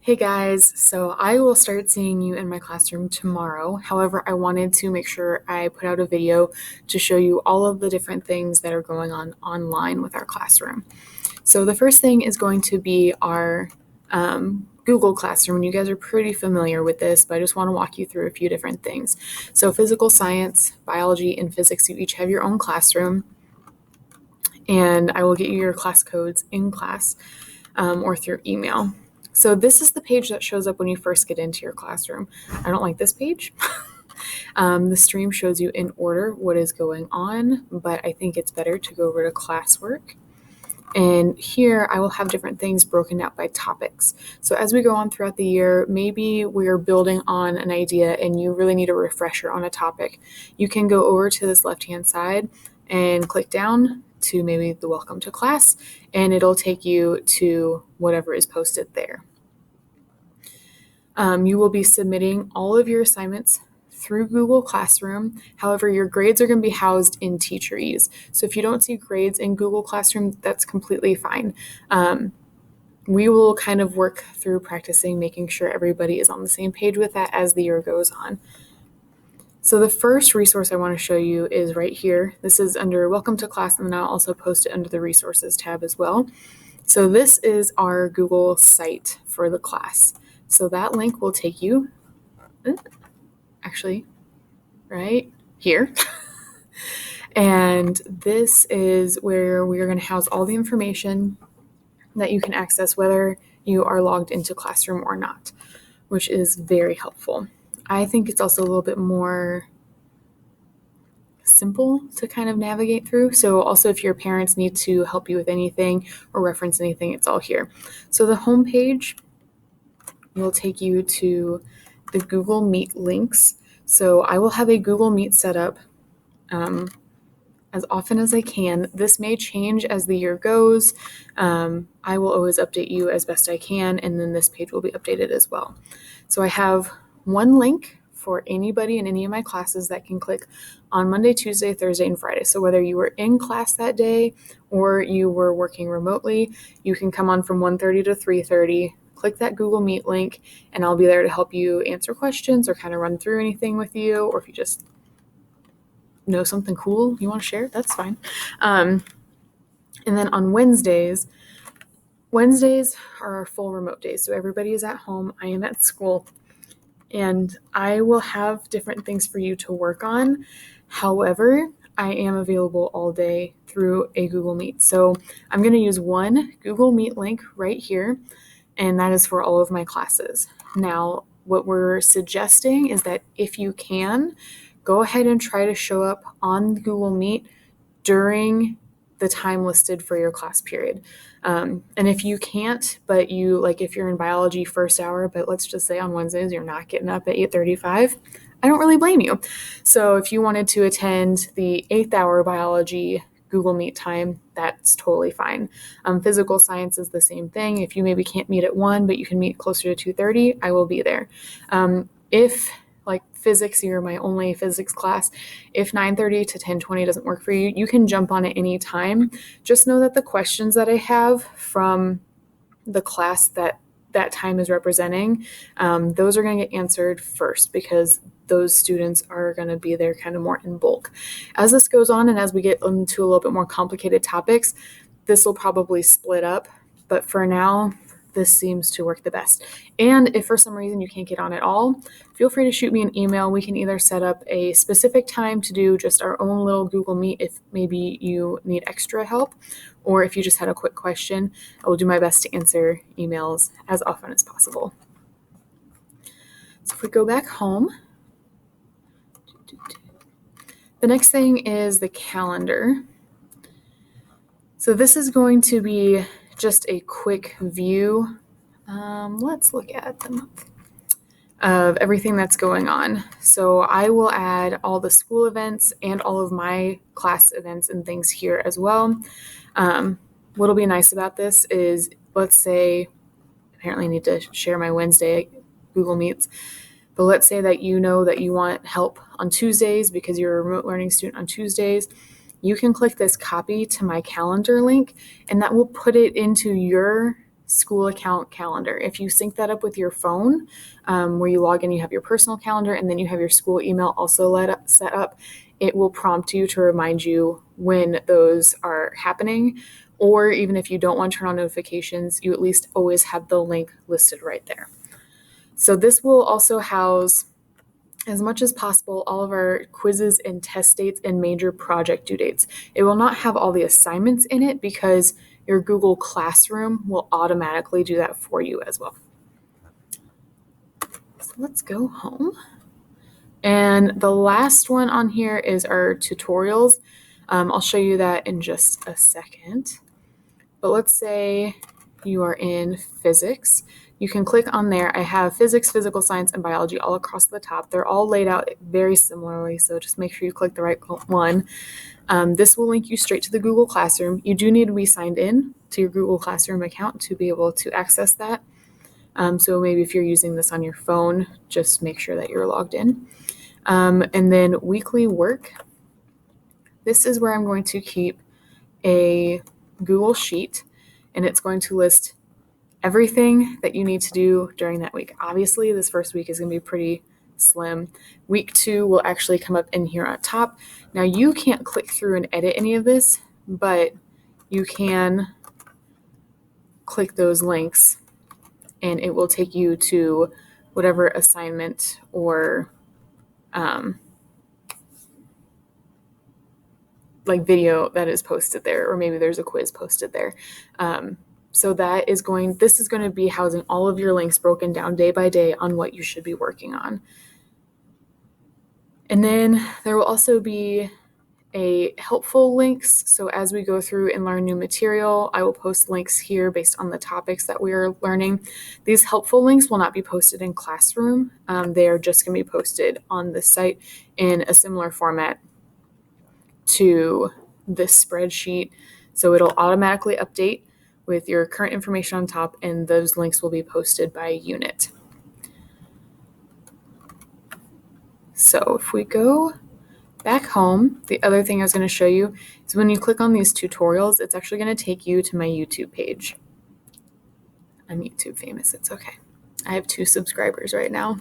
Hey guys, so I will start seeing you in my classroom tomorrow. However, I wanted to make sure I put out a video to show you all of the different things that are going on online with our classroom. So the first thing is going to be our Google Classroom, and you guys are pretty familiar with this, but I just want to walk you through a few different things. So physical science, biology, and physics, you each have your own classroom, and I will get you your class codes in class or through email. So this is the page that shows up when you first get into your classroom. I don't like this page. The stream shows you in order what is going on, but I think it's better to go over to classwork. And here I will have different things broken out by topics. So as we go on throughout the year, maybe we're building on an idea and you really need a refresher on a topic. You can go over to this left-hand side and click down to maybe the welcome to class, and it'll take you to whatever is posted there. You will be submitting all of your assignments through Google Classroom. However, your grades are going to be housed in TeacherEase. So if you don't see grades in Google Classroom, that's completely fine. We will kind of work through practicing, making sure everybody is on the same page with that as the year goes on. So the first resource I want to show you is right here. This is under Welcome to Class, and then I'll also post it under the Resources tab as well. So this is our Google site for the class. So that link will take you, actually, right here. And this is where we are going to house all the information that you can access whether you are logged into Classroom or not, which is very helpful. I think it's also a little bit more simple to kind of navigate through. So also if your parents need to help you with anything or reference anything, it's all here. So the home page will take you to the Google Meet links. So I will have a Google Meet set up as often as I can. This may change as the year goes. I will always update you as best I can, and then this page will be updated as well. So I have one link for anybody in any of my classes that can click on Monday, Tuesday, Thursday, and Friday. So whether you were in class that day or you were working remotely, you can come on from 1:30 to 3:30, click that Google Meet link, and I'll be there to help you answer questions or kind of run through anything with you, or if you just know something cool you want to share, that's fine. And then on Wednesdays are our full remote days. So everybody is at home. I am at school, and I will have different things for you to work on. However, I am available all day through a Google Meet. So I'm going to use one Google Meet link right here, and that is for all of my classes. Now, what we're suggesting is that if you can, go ahead and try to show up on Google Meet during the time listed for your class period. And if you can't, but you, like if you're in biology first hour, but let's just say on Wednesdays you're not getting up at 8:35, I don't really blame you. So if you wanted to attend the 8th hour biology Google Meet time, that's totally fine. Physical science is the same thing. If you maybe can't meet at 1, but you can meet closer to 2:30, I will be there. If like physics, you're my only physics class, if 9:30 to 10:20 doesn't work for you, you can jump on at any time. Just know that the questions that I have from the class that time is representing, those are going to get answered first because those students are going to be there kind of more in bulk. As this goes on and as we get into a little bit more complicated topics, this will probably split up, but for now, this seems to work the best. And if for some reason you can't get on at all, feel free to shoot me an email. We can either set up a specific time to do just our own little Google Meet if maybe you need extra help, or if you just had a quick question, I will do my best to answer emails as often as possible. So if we go back home, the next thing is the calendar. So this is going to be just a quick view. Let's look at the month of everything that's going on. So I will add all the school events and all of my class events and things here as well. What'll be nice about this is, let's say, apparently I need to share my Wednesday Google Meets, but let's say that you know that you want help on Tuesdays because you're a remote learning student on Tuesdays. You can click this copy to my calendar link, and that will put it into your school account calendar. If you sync that up with your phone, where you log in, you have your personal calendar, and then you have your school email also set up, it will prompt you to remind you when those are happening. Or even if you don't want to turn on notifications, you at least always have the link listed right there. So this will also house, as much as possible, all of our quizzes and test dates and major project due dates. It will not have all the assignments in it because your Google Classroom will automatically do that for you as well. So let's go home. And the last one on here is our tutorials. I'll show you that in just a second. But let's say you are in physics. You can click on there. I have physics, physical science, and biology all across the top. They're all laid out very similarly, so just make sure you click the right one. This will link you straight to the Google Classroom. You do need to be signed in to your Google Classroom account to be able to access that. So maybe if you're using this on your phone, just make sure that you're logged in. And then weekly work. This is where I'm going to keep a Google Sheet, and it's going to list everything that you need to do during that week. Obviously, this first week is going to be pretty slim. Week 2 will actually come up in here at top. Now, you can't click through and edit any of this, but you can click those links, and it will take you to whatever assignment or like video that is posted there, or maybe there's a quiz posted there. So this is going to be housing all of your links broken down day by day on what you should be working on. And then there will also be a helpful links. So as we go through and learn new material, I will post links here based on the topics that we are learning. These helpful links will not be posted in Classroom. They are just going to be posted on the site in a similar format to this spreadsheet. So it'll automatically update with your current information on top, and those links will be posted by unit. So if we go back home, the other thing I was going to show you is when you click on these tutorials, it's actually going to take you to my YouTube page. I'm YouTube famous. It's okay. I have 2 subscribers right now.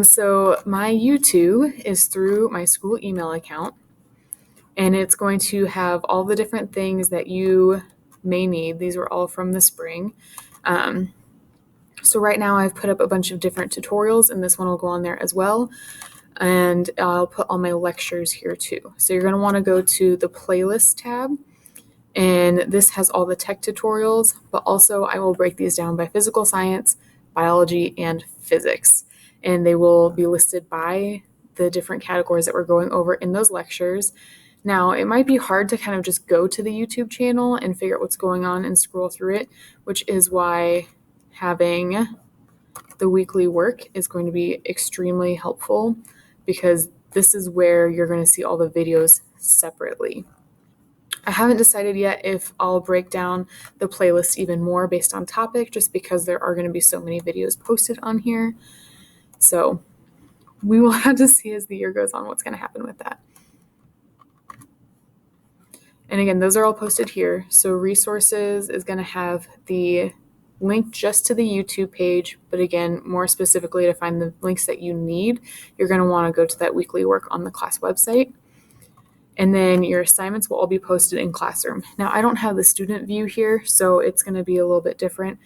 So my YouTube is through my school email account, and it's going to have all the different things that you may need. These were all from the spring. So right now I've put up a bunch of different tutorials, and this one will go on there as well. And I'll put all my lectures here too. So you're going to want to go to the playlist tab, and this has all the tech tutorials, but also I will break these down by physical science, biology, and physics. And they will be listed by the different categories that we're going over in those lectures. Now, it might be hard to kind of just go to the YouTube channel and figure out what's going on and scroll through it, which is why having the weekly work is going to be extremely helpful, because this is where you're going to see all the videos separately. I haven't decided yet if I'll break down the playlist even more based on topic, just because there are going to be so many videos posted on here. So we will have to see as the year goes on what's going to happen with that. And again, those are all posted here. So resources is going to have the link just to the YouTube page, but again, more specifically to find the links that you need, you're going to want to go to that weekly work on the class website. And then your assignments will all be posted in Classroom. Now, I don't have the student view here, so it's going to be a little bit different,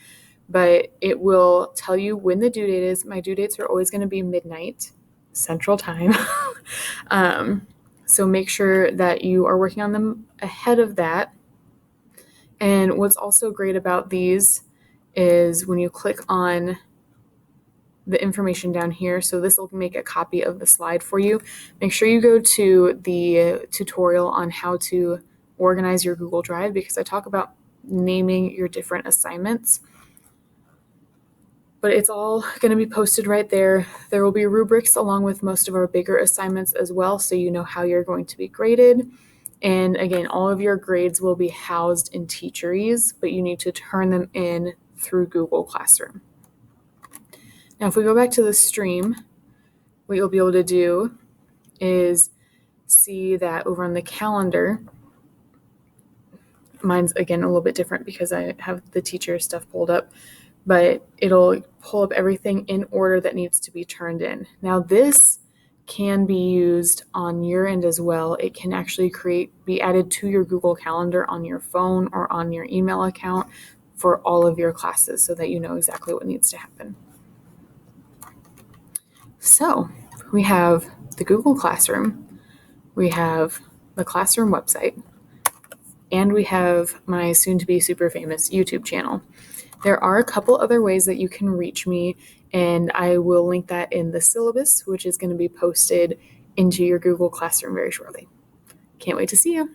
but it will tell you when the due date is. My due dates are always going to be midnight Central Time. So make sure that you are working on them ahead of that. And what's also great about these is when you click on the information down here, so this will make a copy of the slide for you. Make sure you go to the tutorial on how to organize your Google Drive, because I talk about naming your different assignments. But it's all going to be posted right there. There will be rubrics along with most of our bigger assignments as well, so you know how you're going to be graded. And again, all of your grades will be housed in Teacheries, but you need to turn them in through Google Classroom. Now, if we go back to the stream, what you'll be able to do is see that over on the calendar, mine's again a little bit different because I have the teacher stuff pulled up, but it'll pull up everything in order that needs to be turned in. Now this can be used on your end as well. It can actually be added to your Google Calendar on your phone or on your email account for all of your classes so that you know exactly what needs to happen. So we have the Google Classroom, we have the Classroom website, and we have my soon-to-be super famous YouTube channel. There are a couple other ways that you can reach me, and I will link that in the syllabus, which is going to be posted into your Google Classroom very shortly. Can't wait to see you.